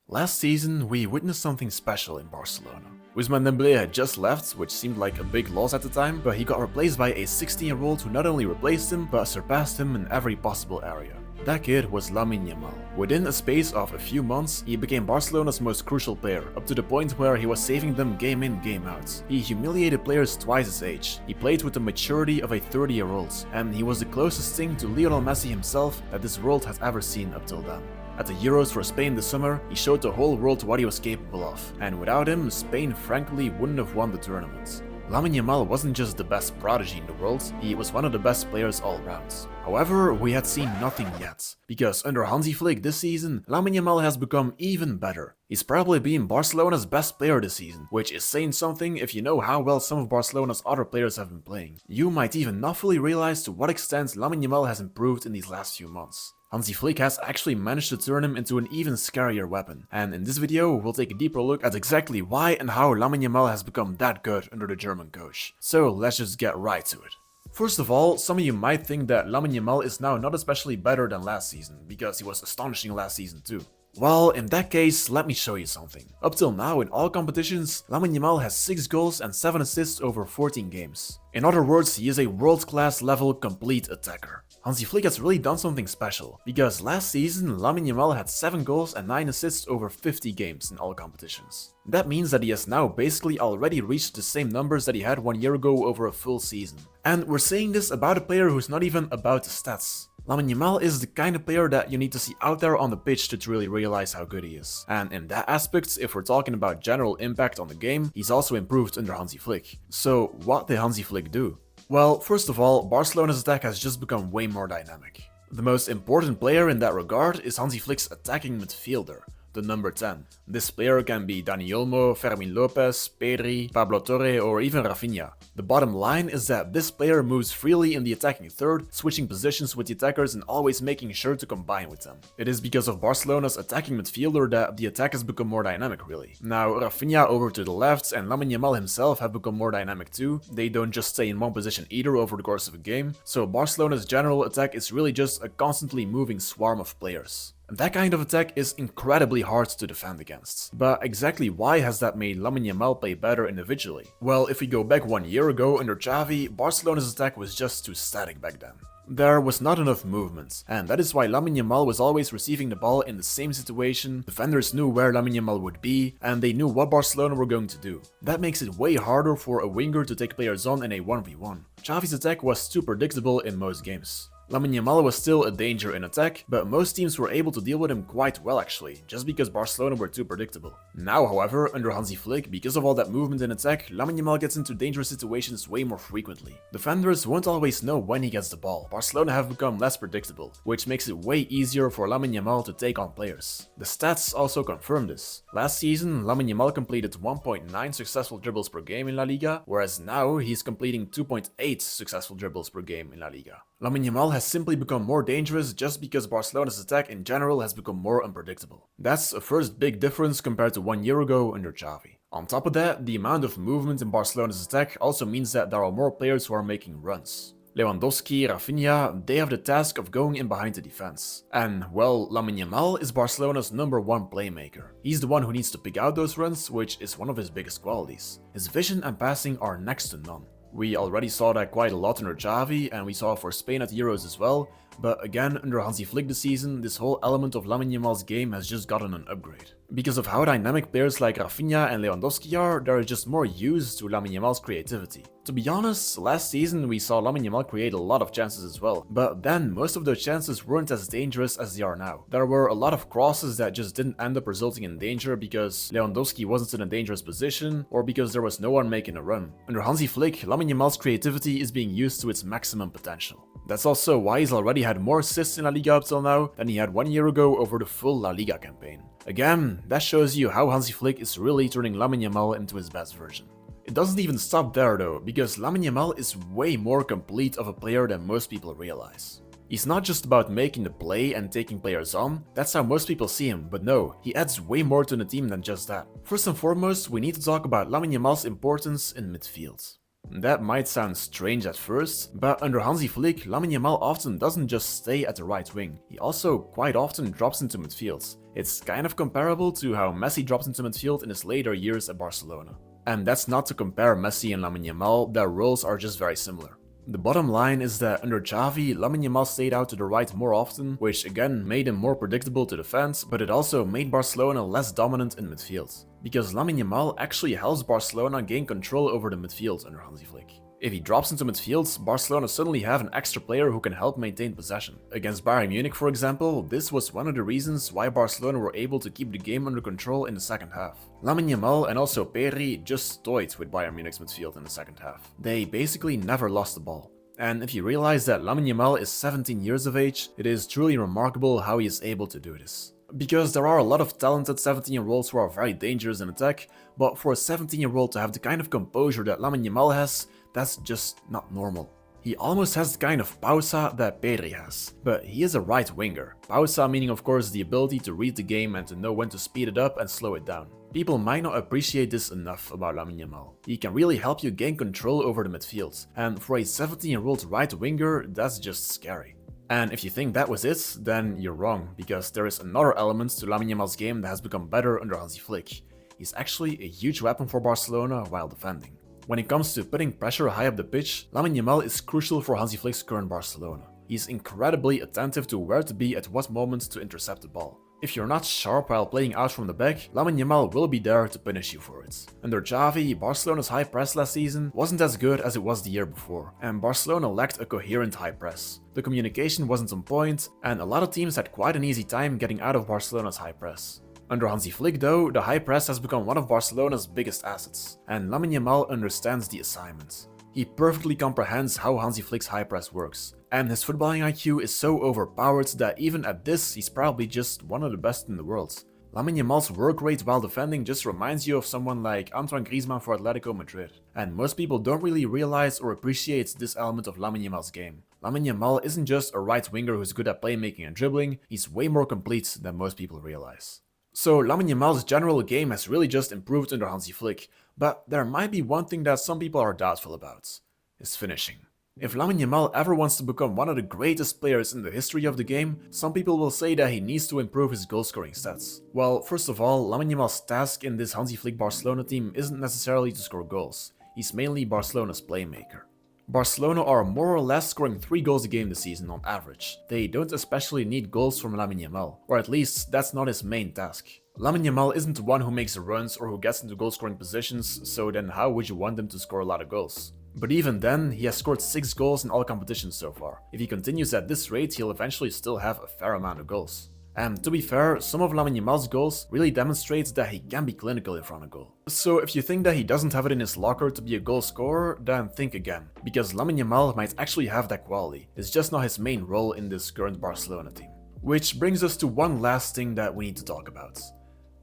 Last season, we witnessed something special in Barcelona. Ousmane Dembélé had just left, which seemed like a big loss at the time, but he got replaced by a 16-year-old who not only replaced him, but surpassed him in every possible area. That kid was Lamine Yamal. Within a space of a few months, he became Barcelona's most crucial player, up to the point where he was saving them game in, game out. He humiliated players twice his age, he played with the maturity of a 30-year-old, and he was the closest thing to Lionel Messi himself that this world has ever seen up till then. At the Euros for Spain this summer, he showed the whole world what he was capable of, and without him, Spain frankly wouldn't have won the tournament. Lamine Yamal wasn't just the best prodigy in the world, he was one of the best players all round. However, we had seen nothing yet, because under Hansi Flick this season, Lamine Yamal has become even better. He's probably been Barcelona's best player this season, which is saying something if you know how well some of Barcelona's other players have been playing. You might even not fully realize to what extent Lamine Yamal has improved in these last few months. Hansi Flick has actually managed to turn him into an even scarier weapon, and in this video we'll take a deeper look at exactly why and how Lamine Yamal has become that good under the German coach. So let's just get right to it. First of all, some of you might think that Lamine Yamal is now not especially better than last season, because he was astonishing last season too. Well, in that case, let me show you something. Up till now, in all competitions, Lamine Yamal has 6 goals and 7 assists over 14 games. In other words, he is a world-class level complete attacker. Hansi Flick has really done something special, because last season, Lamine Yamal had 7 goals and 9 assists over 50 games in all competitions. That means that he has now basically already reached the same numbers that he had 1 year ago over a full season. And we're saying this about a player who's not even about the stats. Lamine Yamal is the kind of player that you need to see out there on the pitch to truly realize how good he is. And in that aspect, if we're talking about general impact on the game, he's also improved under Hansi Flick. So what did Hansi Flick do? Well, first of all, Barcelona's attack has just become way more dynamic. The most important player in that regard is Hansi Flick's attacking midfielder, the number 10. This player can be Dani Olmo, Fermin Lopez, Pedri, Pablo Torre or even Rafinha. The bottom line is that this player moves freely in the attacking third, switching positions with the attackers and always making sure to combine with them. It is because of Barcelona's attacking midfielder that the attack has become more dynamic really. Now Rafinha over to the left and Lamine Yamal himself have become more dynamic too. They don't just stay in one position either over the course of a game, so Barcelona's general attack is really just a constantly moving swarm of players. That kind of attack is incredibly hard to defend against. But exactly why has that made Lamine Yamal play better individually? Well, if we go back 1 year ago under Xavi, Barcelona's attack was just too static back then. There was not enough movement, and that is why Lamine Yamal was always receiving the ball in the same situation, defenders knew where Lamine Yamal would be, and they knew what Barcelona were going to do. That makes it way harder for a winger to take players on in a 1v1. Xavi's attack was too predictable in most games. Lamine Yamal was still a danger in attack, but most teams were able to deal with him quite well actually, just because Barcelona were too predictable. Now, however, under Hansi Flick, because of all that movement in attack, Lamine Yamal gets into dangerous situations way more frequently. Defenders won't always know when he gets the ball. Barcelona have become less predictable, which makes it way easier for Lamine Yamal to take on players. The stats also confirm this. Last season, Lamine Yamal completed 1.9 successful dribbles per game in La Liga, whereas now he's completing 2.8 successful dribbles per game in La Liga. Lamine Yamal has simply become more dangerous just because Barcelona's attack in general has become more unpredictable. That's a first big difference compared to 1 year ago under Xavi. On top of that, the amount of movement in Barcelona's attack also means that there are more players who are making runs. Lewandowski, Rafinha, they have the task of going in behind the defense. And, well, Lamine Yamal is Barcelona's number 1 playmaker. He's the one who needs to pick out those runs, which is one of his biggest qualities. His vision and passing are next to none. We already saw that quite a lot under Xavi, and we saw it for Spain at the Euros as well, but again, under Hansi Flick this season, this whole element of Lamine Yamal's game has just gotten an upgrade. Because of how dynamic players like Rafinha and Lewandowski are, there is just more use to Lamine Yamal's creativity. To be honest, last season we saw Lamine Yamal create a lot of chances as well, but then most of those chances weren't as dangerous as they are now. There were a lot of crosses that just didn't end up resulting in danger because Lewandowski wasn't in a dangerous position or because there was no one making a run. Under Hansi Flick, Lamine Yamal's creativity is being used to its maximum potential. That's also why he's already had more assists in La Liga up till now than he had 1 year ago over the full La Liga campaign. Again, that shows you how Hansi Flick is really turning Lamine Yamal into his best version. It doesn't even stop there though, because Lamine Yamal is way more complete of a player than most people realize. He's not just about making the play and taking players on, that's how most people see him, but no, he adds way more to the team than just that. First and foremost, we need to talk about Lamine Yamal's importance in midfield. That might sound strange at first, but under Hansi Flick, Lamine Yamal often doesn't just stay at the right wing, he also quite often drops into midfield. It's kind of comparable to how Messi drops into midfield in his later years at Barcelona. And that's not to compare Messi and Lamine Yamal, their roles are just very similar. The bottom line is that under Xavi, Lamine Yamal stayed out to the right more often, which again made him more predictable to defense, but it also made Barcelona less dominant in midfield. Because Lamine Yamal actually helps Barcelona gain control over the midfield under Hansi Flick. If he drops into midfield, Barcelona suddenly have an extra player who can help maintain possession. Against Bayern Munich, for example, this was one of the reasons why Barcelona were able to keep the game under control in the second half. Lamine Yamal and also Pedri just toyed with Bayern Munich's midfield in the second half. They basically never lost the ball. And if you realize that Lamine Yamal is 17 years of age, it is truly remarkable how he is able to do this. Because there are a lot of talented 17-year-olds who are very dangerous in attack, but for a 17-year-old to have the kind of composure that Lamine Yamal has, that's just not normal. He almost has the kind of pausa that Pedri has, but he is a right winger. Pausa meaning of course the ability to read the game and to know when to speed it up and slow it down. People might not appreciate this enough about Lamine Yamal. He can really help you gain control over the midfield, and for a 17-year-old right winger, that's just scary. And if you think that was it, then you're wrong, because there is another element to Lamine Yamal's game that has become better under Hansi Flick. He's actually a huge weapon for Barcelona while defending. When it comes to putting pressure high up the pitch, Lamine Yamal is crucial for Hansi Flick's current Barcelona. He's incredibly attentive to where to be at what moment to intercept the ball. If you're not sharp while playing out from the back, Lamine Yamal will be there to punish you for it. Under Xavi, Barcelona's high press last season wasn't as good as it was the year before, and Barcelona lacked a coherent high press. The communication wasn't on point, and a lot of teams had quite an easy time getting out of Barcelona's high press. Under Hansi Flick though, the high press has become one of Barcelona's biggest assets, and Lamine Yamal understands the assignment. He perfectly comprehends how Hansi Flick's high press works, and his footballing IQ is so overpowered that even at this, he's probably just one of the best in the world. Lamine Yamal's work rate while defending just reminds you of someone like Antoine Griezmann for Atletico Madrid, and most people don't really realize or appreciate this element of Lamine Yamal's game. Lamine Yamal isn't just a right winger who's good at playmaking and dribbling, he's way more complete than most people realize. So Lamine Yamal's general game has really just improved under Hansi Flick, but there might be one thing that some people are doubtful about: his finishing. If Lamine Yamal ever wants to become one of the greatest players in the history of the game, some people will say that he needs to improve his goal-scoring stats. Well, first of all, Lamine Yamal's task in this Hansi Flick Barcelona team isn't necessarily to score goals. He's mainly Barcelona's playmaker. Barcelona are more or less scoring 3 goals a game this season on average. They don't especially need goals from Lamine Yamal, or at least that's not his main task. Lamine Yamal isn't the one who makes the runs or who gets into goal-scoring positions, so then how would you want him to score a lot of goals? But even then, he has scored 6 goals in all competitions so far. If he continues at this rate, he'll eventually still have a fair amount of goals. And to be fair, some of Lamine Yamal's goals really demonstrate that he can be clinical in front of goal. So if you think that he doesn't have it in his locker to be a goal scorer, then think again. Because Lamine Yamal might actually have that quality. It's just not his main role in this current Barcelona team. Which brings us to one last thing that we need to talk about: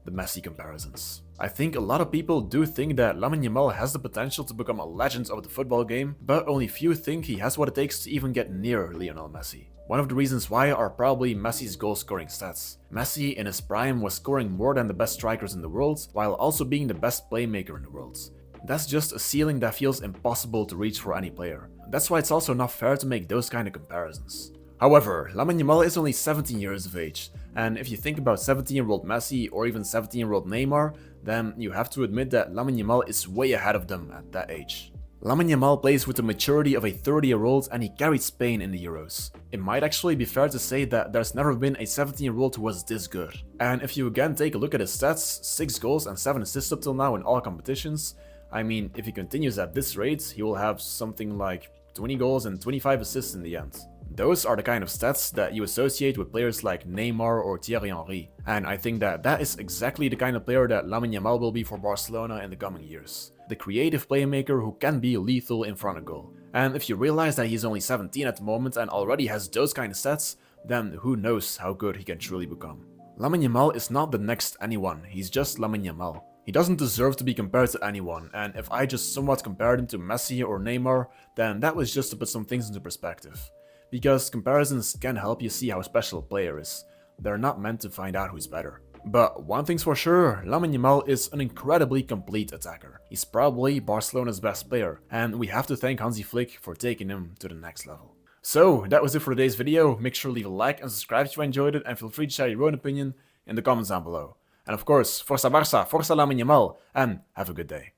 the Messi comparisons. I think a lot of people do think that Lamine Yamal has the potential to become a legend of the football game, but only few think he has what it takes to even get near Lionel Messi. One of the reasons why are probably Messi's goal-scoring stats. Messi in his prime was scoring more than the best strikers in the world, while also being the best playmaker in the world. That's just a ceiling that feels impossible to reach for any player. That's why it's also not fair to make those kind of comparisons. However, Lamine Yamal is only 17 years of age, and if you think about 17-year-old Messi or even 17-year-old Neymar, then you have to admit that Lamine Yamal is way ahead of them at that age. Lamine Yamal plays with the maturity of a 30-year-old and he carried Spain in the Euros. It might actually be fair to say that there's never been a 17-year-old who was this good. And if you again take a look at his stats, 6 goals and 7 assists up till now in all competitions, I mean, if he continues at this rate, he will have something like 20 goals and 25 assists in the end. Those are the kind of stats that you associate with players like Neymar or Thierry Henry, and I think that that is exactly the kind of player that Lamine Yamal will be for Barcelona in the coming years. The creative playmaker who can be lethal in front of goal. And if you realize that he's only 17 at the moment and already has those kind of stats, then who knows how good he can truly become. Lamine Yamal is not the next anyone, he's just Lamine Yamal. He doesn't deserve to be compared to anyone, and if I just somewhat compared him to Messi or Neymar, then that was just to put some things into perspective. Because comparisons can help you see how special a player is. They're not meant to find out who's better. But one thing's for sure, Lamine Yamal is an incredibly complete attacker. He's probably Barcelona's best player, and we have to thank Hansi Flick for taking him to the next level. So, that was it for today's video. Make sure to leave a like and subscribe if you enjoyed it, and feel free to share your own opinion in the comments down below. And of course, Força Barça, Força Lamine Yamal, and have a good day.